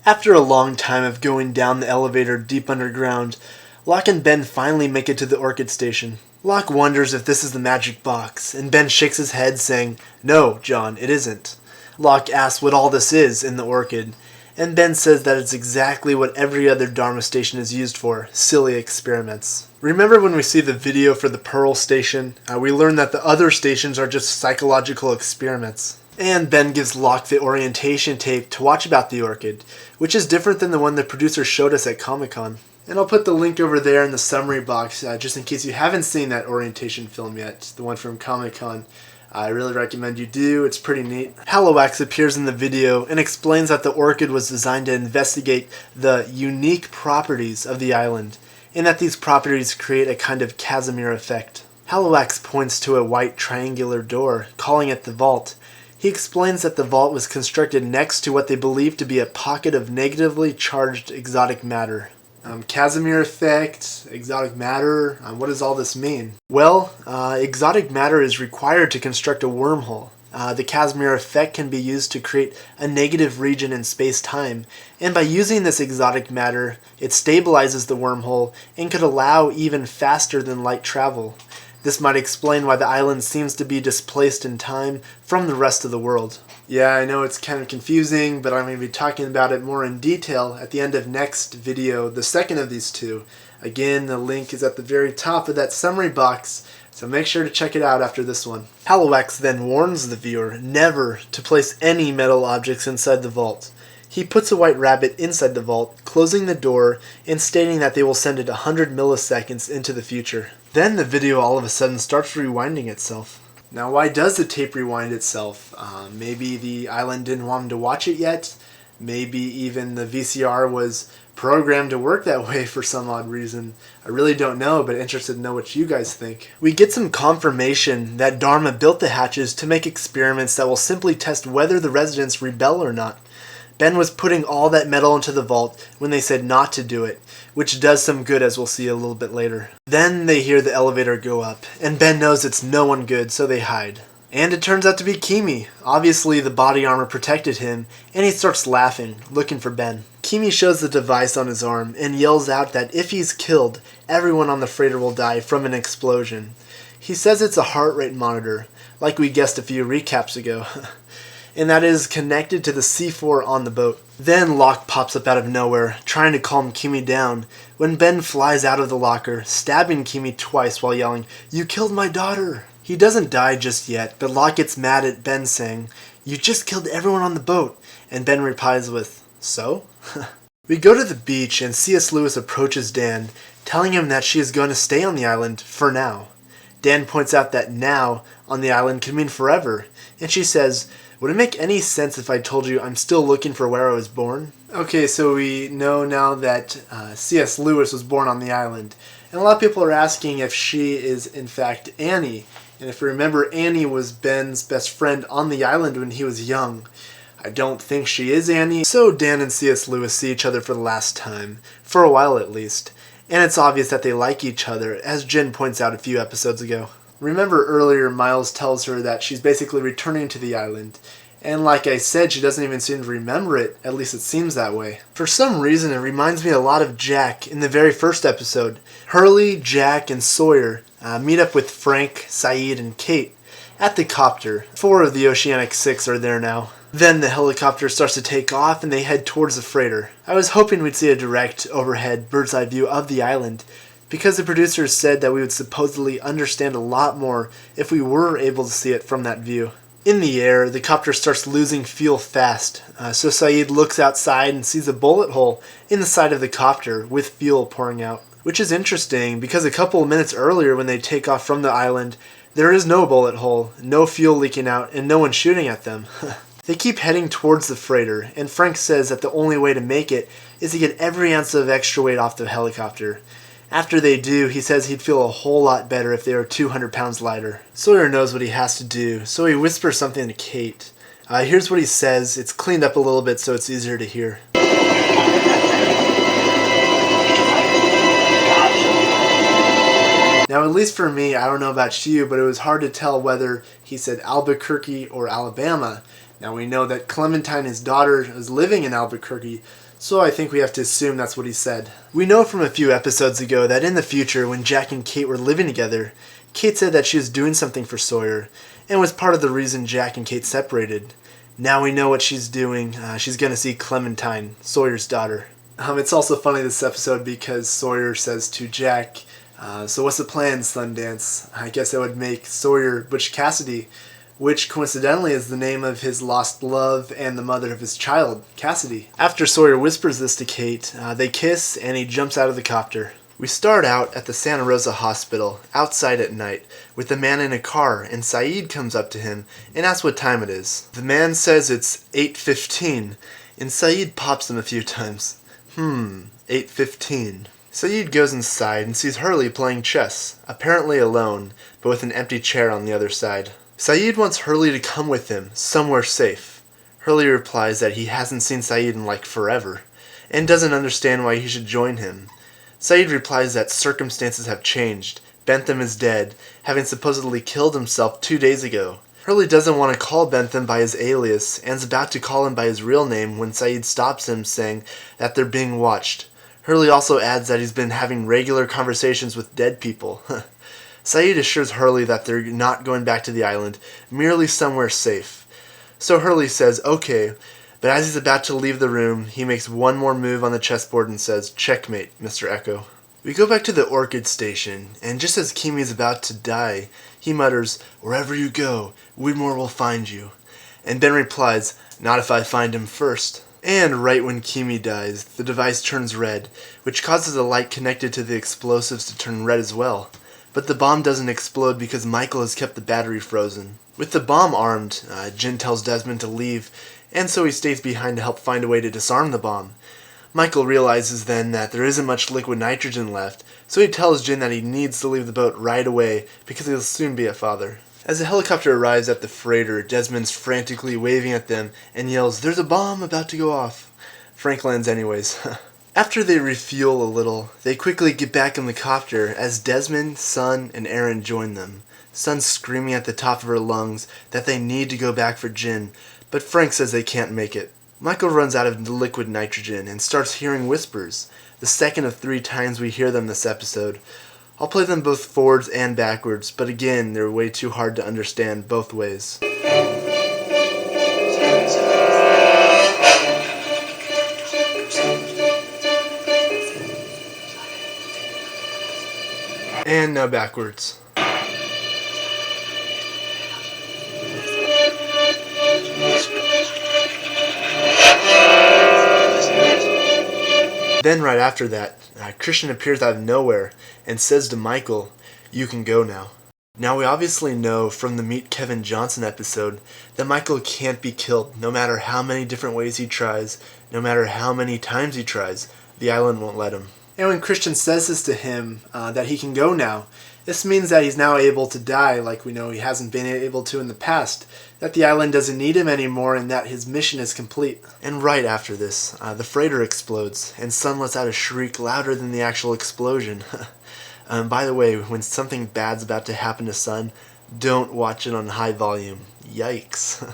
After a long time of going down the elevator deep underground, Locke and Ben finally make it to the Orchid station. Locke wonders if this is the magic box, and Ben shakes his head saying, "No, John, it isn't." Locke asks what all this is in the Orchid, and Ben says that it's exactly what every other Dharma station is used for, silly experiments. Remember when we see the video for the Pearl station? We learn that the other stations are just psychological experiments. And Ben gives Locke the orientation tape to watch about the Orchid, which is different than the one the producer showed us at Comic-Con. And I'll put the link over there in the summary box, just in case you haven't seen that orientation film yet, the one from Comic-Con. I really recommend you do, it's pretty neat. Halowax appears in the video and explains that the Orchid was designed to investigate the unique properties of the island, and that these properties create a kind of Casimir effect. Halowax points to a white triangular door, calling it the vault. He explains that the vault was constructed next to what they believe to be a pocket of negatively charged exotic matter. Casimir effect, exotic matter, what does all this mean? Well, exotic matter is required to construct a wormhole. The Casimir effect can be used to create a negative region in space-time, and by using this exotic matter, it stabilizes the wormhole and could allow even faster than light travel. This might explain why the island seems to be displaced in time from the rest of the world. Yeah, I know it's kind of confusing, but I'm going to be talking about it more in detail at the end of next video, the second of these two. Again, the link is at the very top of that summary box, so make sure to check it out after this one. Halowax then warns the viewer never to place any metal objects inside the vault. He puts a white rabbit inside the vault, closing the door and stating that they will send it 100 milliseconds into the future. Then the video all of a sudden starts rewinding itself. Now, why does the tape rewind itself? Maybe the island didn't want him to watch it yet. Maybe even the VCR was programmed to work that way for some odd reason. I really don't know, but interested to know what you guys think. We get some confirmation that Dharma built the hatches to make experiments that will simply test whether the residents rebel or not. Ben was putting all that metal into the vault when they said not to do it, which does some good as we'll see a little bit later. Then they hear the elevator go up, and Ben knows it's no one good, so they hide. And it turns out to be Kimi. Obviously the body armor protected him, and he starts laughing, looking for Ben. Kimi shows the device on his arm and yells out that if he's killed, everyone on the freighter will die from an explosion. He says it's a heart rate monitor, like we guessed a few recaps ago. And that is connected to the C4 on the boat. Then Locke pops up out of nowhere, trying to calm Kimi down, when Ben flies out of the locker, stabbing Kimi twice while yelling, "You killed my daughter!" He doesn't die just yet, but Locke gets mad at Ben saying, "You just killed everyone on the boat," and Ben replies with, "So?" We go to the beach and C.S. Lewis approaches Dan, telling him that she is going to stay on the island for now. Dan points out that now on the island can mean forever, and she says, "Would it make any sense if I told you I'm still looking for where I was born?" Okay, so we know now that C.S. Lewis was born on the island. And a lot of people are asking if she is in fact Annie. And if you remember, Annie was Ben's best friend on the island when he was young. I don't think she is Annie. So Dan and C.S. Lewis see each other for the last time, for a while at least. And it's obvious that they like each other, as Jen points out a few episodes ago. Remember earlier, Miles tells her that she's basically returning to the island. And like I said, she doesn't even seem to remember it, at least it seems that way. For some reason, it reminds me a lot of Jack in the very first episode. Hurley, Jack, and Sawyer meet up with Frank, Saeed, and Kate at the copter. 4 of the Oceanic 6 are there now. Then the helicopter starts to take off and they head towards the freighter. I was hoping we'd see a direct overhead bird's eye view of the island, because the producers said that we would supposedly understand a lot more if we were able to see it from that view. In the air, the copter starts losing fuel fast, so Saeed looks outside and sees a bullet hole in the side of the copter with fuel pouring out. Which is interesting, because a couple of minutes earlier when they take off from the island, there is no bullet hole, no fuel leaking out, and no one shooting at them. They keep heading towards the freighter, and Frank says that the only way to make it is to get every ounce of extra weight off the helicopter. After they do, he says he'd feel a whole lot better if they were 200 pounds lighter. Sawyer knows what he has to do, so he whispers something to Kate. Here's what he says. It's cleaned up a little bit so it's easier to hear. Now, at least for me, I don't know about you, but it was hard to tell whether he said Albuquerque or Alabama. Now, we know that Clementine, his daughter, is living in Albuquerque, So I think we have to assume that's what he said. We know from a few episodes ago that in the future, when Jack and Kate were living together, Kate said that she was doing something for Sawyer, and was part of the reason Jack and Kate separated. Now we know what she's doing. She's going to see Clementine, Sawyer's daughter. It's also funny this episode because Sawyer says to Jack, so what's the plan, Sundance? I guess that would make Sawyer Butch Cassidy, which coincidentally is the name of his lost love and the mother of his child, Cassidy. After Sawyer whispers this to Kate, they kiss and he jumps out of the copter. We start out at the Santa Rosa Hospital, outside at night, with the man in a car, and Saeed comes up to him and asks what time it is. The man says it's 8:15, and Saeed pops him a few times. 8:15. Saeed goes inside and sees Hurley playing chess, apparently alone, but with an empty chair on the other side. Saeed wants Hurley to come with him, somewhere safe. Hurley replies that he hasn't seen Saeed in like forever, and doesn't understand why he should join him. Saeed replies that circumstances have changed. Bentham is dead, having supposedly killed himself 2 days ago. Hurley doesn't want to call Bentham by his alias, and is about to call him by his real name when Saeed stops him, saying that they're being watched. Hurley also adds that he's been having regular conversations with dead people. Saeed assures Hurley that they're not going back to the island, merely somewhere safe. So Hurley says, okay, but as he's about to leave the room, he makes one more move on the chessboard and says, checkmate, Mr. Echo. We go back to the Orchid station, and just as Kimi is about to die, he mutters, wherever you go, Widmore will find you. And Ben replies, not if I find him first. And right when Kimi dies, the device turns red, which causes a light connected to the explosives to turn red as well. But the bomb doesn't explode because Michael has kept the battery frozen. With the bomb armed, Jin tells Desmond to leave, and so he stays behind to help find a way to disarm the bomb. Michael realizes then that there isn't much liquid nitrogen left, so he tells Jin that he needs to leave the boat right away because he'll soon be a father. As the helicopter arrives at the freighter, Desmond's frantically waving at them and yells, there's a bomb about to go off. Frank lands anyways. After they refuel a little, they quickly get back in the copter as Desmond, Sun, and Aaron join them. Sun's screaming at the top of her lungs that they need to go back for Jin, but Frank says they can't make it. Michael runs out of liquid nitrogen and starts hearing whispers, the second of 3 times we hear them this episode. I'll play them both forwards and backwards, but again, they're way too hard to understand both ways. And now backwards. Then right after that, Christian appears out of nowhere and says to Michael, you can go now. Now we obviously know from the Meet Kevin Johnson episode that Michael can't be killed no matter how many different ways he tries, no matter how many times he tries, the island won't let him. And when Christian says this to him, that he can go now, this means that he's now able to die like we know he hasn't been able to in the past, that the island doesn't need him anymore, and that his mission is complete. And right after this, the freighter explodes, and Sun lets out a shriek louder than the actual explosion. By the way, when something bad's about to happen to Sun, don't watch it on high volume. Yikes.